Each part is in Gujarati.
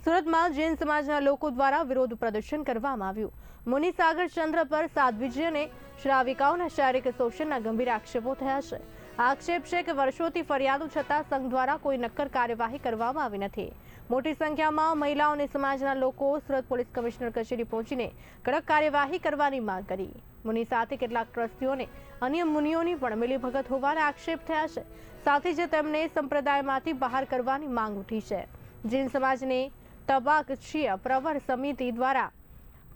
સુરતમાં જૈન સમાજના લોકો દ્વારા વિરોધ પ્રદર્શન કરવામાં આવ્યું। મુનિ સાગર ચંદ્ર પર સાધ્વીજી અને શ્રાવિકાઓના શારીરિક શોષણના ગંભીર આક્ષેપો થયા છે। આક્ષેપ છે કે વર્ષોથી ફરિયાદો છતાં સંઘ દ્વારા કોઈ નક્કર કાર્યવાહી કરવામાં આવી નથી। મોટી સંખ્યામાં મહિલાઓ અને સમાજના લોકો સુરત પોલીસ કમિશનર કચેરી પહોંચીને કડક કાર્યવાહી કરવાની માંગ કરી। મુનિ સાથે કેટલાક ટ્રસ્ટીઓને અન્ય મુનિઓની પણ મિલીભગત હોવાના આક્ષેપ થયા છે। સાથે જ તેમને સંપ્રદાયમાંથી બહાર કરવાની માંગ ઉઠી છે। જૈન સમાજને તબાકચીય પ્રવર સમિતિ દ્વારા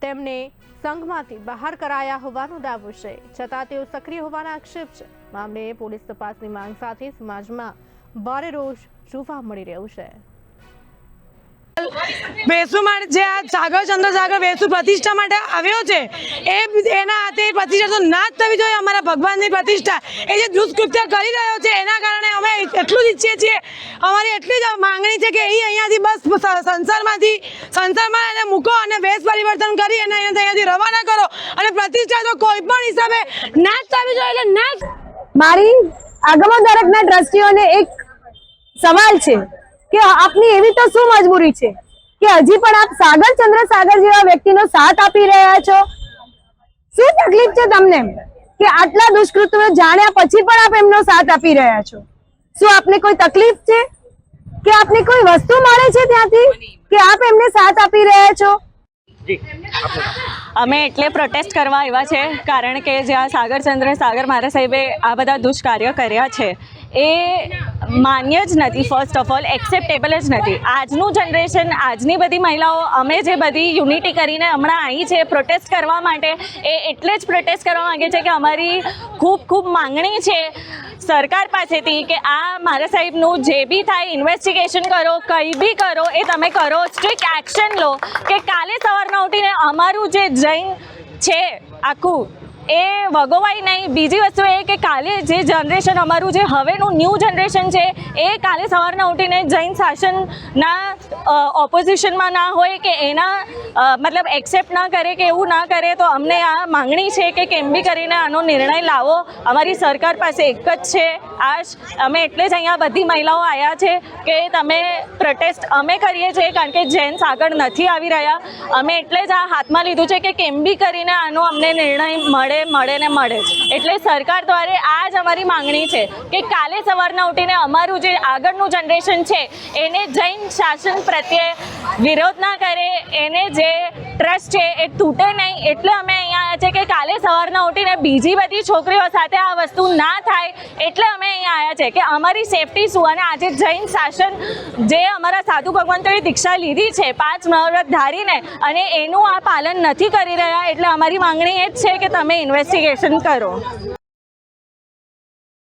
તેમને સંઘમાંથી બહાર કરાયા હોવાનો દાવો છે, છતાં તેઓ સક્રિય હોવાના આક્ષેપ છે। મામલે પોલીસ તપાસની માંગ સાથે સમાજમાં ભારે રોષ જોવા મળી રહ્યો છે। વેસુમાં જે આ સાગર ચંદ્રસાગર વેસુ પ્રતિષ્ઠા માટે આવ્યો છે એના હાથે પ્રતિષ્ઠા તો ના જ થવી જોઈએ। અમારા ભગવાનની પ્રતિષ્ઠા એ જે દુષ્કૃત્ય કરી રહ્યો છે એના કારણે અમે એટલું જ ઈચ્છીએ છીએ, અમારી એટલી જ માંગણી છે કે એ અહીંયાથી બસ સંસારમાં એને મૂકો અને વેશ પરિવર્તન કરી અને અહીંયાથી રવાના કરો અને પ્રતિષ્ઠા તો કોઈ પણ હિસાબે ના જ થવી જોઈએ। એટલે ના જ મારી આગમન દરેકના ટ્રસ્ટીઓને એક સવાલ છે કે આપની એવી તો શું મજબૂરી છે કે હજી પણ આપ સાગર ચંદ્રસાગર જેવા વ્યક્તિનો સાથ આપી રહ્યા છો? શું તકલીફ છે તમને કે આટલા દુષ્કૃત્યો જાણ્યા પછી પણ આપ એમનો સાથ આપી રહ્યા છો? શું આપને કોઈ તકલીફ છે કે આપને કોઈ વસ્તુ મળે છે ત્યાંથી કે આપ એમને સાથ આપી રહ્યા છો? અમે એટલે પ્રોટેસ્ટ કરવા આવ્યા છે કારણ કે જ્યાં સાગર મારા સાહેબે આ બધા દુષ્કાર્ય કર્યા છે એ માન્ય જ નથી। ફર્સ્ટ ઓફ ઓલ એક્સેપ્ટેબલ જ નથી। આજનું જનરેશન, આજની બધી મહિલાઓ અમે જે બધી યુનિટી કરીને હમણાં આવી છે પ્રોટેસ્ટ કરવા માટે, એ એટલે જ પ્રોટેસ્ટ કરવા માંગે છે કે અમારી ખૂબ માંગણી છે સરકાર પાસેથી કે આ મારા સાહેબનું જે બી થાય ઇન્વેસ્ટિગેશન કરો, કંઈ બી કરો એ તમે કરો, સ્ટ્રિક્ટ એક્શન લો કે કાલે સવારના ઉઠીને અમારું જે જૈન છે આખું એ વગોવાય નહીં। બીજી વસ્તુ એ કે કાલે જે જનરેશન અમારું જે હવેનું ન્યૂ જનરેશન છે એ કાલે સવારના ઉઠીને જૈન શાસનના ઓપોઝિશનમાં ના હોય કે એના મતલબ એક્સેપ્ટ ના કરે કે એવું ના કરે। તો અમને આ માંગણી છે કે કેમ બી કરીને આનો નિર્ણય લાવો। અમારી સરકાર પાસે એક જ છે આજ, અમે એટલે જ અહીંયા બધી મહિલાઓ આવ્યા છે કે તમે પ્રોટેસ્ટ અમે કરીએ છીએ કારણ કે જેન્ટ્સ આગળ નથી આવી રહ્યા। અમે એટલે જ આ હાથમાં લીધું છે કે કેમ બી કરીને આનો અમને નિર્ણય મળે જ। એટલે સરકાર દ્વારા આ જ અમારી માંગણી છે કે કાલે સવારના ઉઠીને અમારું જે આગળનું જનરેશન છે એને જૈન શાસન પ્રત્યે વિરોધ ના કરે, એને જે ટ્રસ્ટ છે એ તૂટે નહીં। એટલે અમે અહીંયા આવ્યા છે કે કાલે સવારના ઉઠીને બીજી બધી છોકરીઓ સાથે આ વસ્તુ ના થાય, એટલે અમે અહીંયા આવ્યા છે કે અમારી સેફટી શું। અને આજે જૈન શાસન જે અમારા સાધુ ભગવંતોએ દીક્ષા લીધી છે 5 મહાવ્રત ધારીને અને એનું આ પાલન નથી કરી રહ્યા, એટલે અમારી માંગણી એ જ છે કે તમે ઇન્વેસ્ટિગેશન કરો।